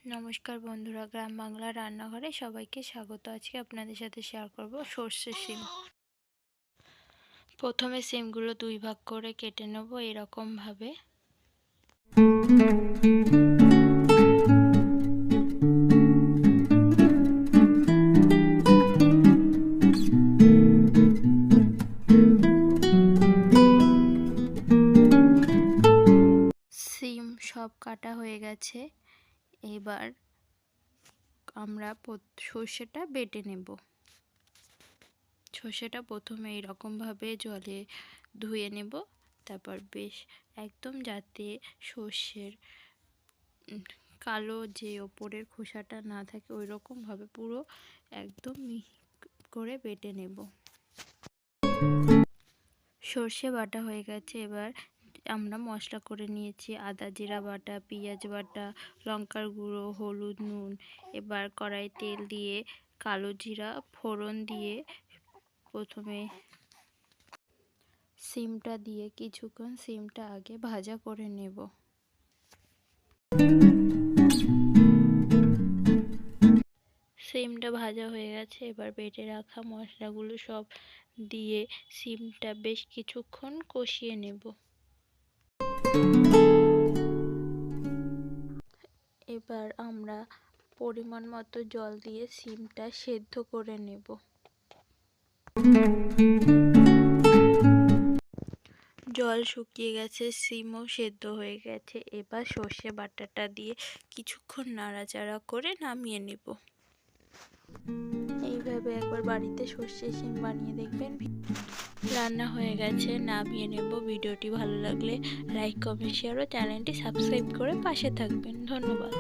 নমস্কার বন্ধুরা, গ্রাম বাংলা রান্নাঘরে সবাইকে স্বাগত। আজকে আপনাদের সাথে শেয়ার করব সর্ষে শিম। প্রথমে শিমগুলো দুই ভাগ করে কেটে নেব এরকম ভাবে। শিম সব কাটা হয়ে গেছে। এবার আমরা সর্ষেটা বেটে নেব। সর্ষেটা প্রথমে এরকমভাবে জলে ধুয়ে নেব, তারপর বেশ একদম যাতে সর্ষের কালো যে ওপরের খোসাটা না থাকে ওই রকমভাবে পুরো একদম মিহি করে বেটে নেব। সর্ষে বাটা হয়ে গেছে। এবার আমরা মশলা করে নিয়েছি আদা জিরা বাটা, পেঁয়াজ বাটা, লঙ্কার গুঁড়ো, হলুদ, নুন। এবার কড়াই তেল দিয়ে কালো জিরা ফোড়ন দিয়ে প্রথমে শিমটা দিয়ে কিছুক্ষণ শিমটা আগে ভাজা করে নেব। শিমটা ভাজা হয়ে গেছে। এবার বেটে রাখা মশলাগুলো সব দিয়ে শিমটা বেশ কিছুক্ষণ কষিয়ে নেব। এবার আমরা পরিমাণ মতো জল দিয়ে শিমটা সেদ্ধ করে নেব। জল শুকিয়ে গেছে, শিমও সেদ্ধ হয়ে গেছে। এবার সর্ষে বাটাটা দিয়ে কিছুক্ষণ নাড়াচাড়া করে নামিয়ে নেব। এইভাবে একবার বাড়িতে সর্ষে শিম বানিয়ে দেখবেন। রান্না হয়ে গেছে, নামিয়ে নেব। ভিডিওটি ভালো লাগলে লাইক, কমেন্ট, শেয়ার ও চ্যানেলটি সাবস্ক্রাইব করে পাশে থাকবেন। ধন্যবাদ।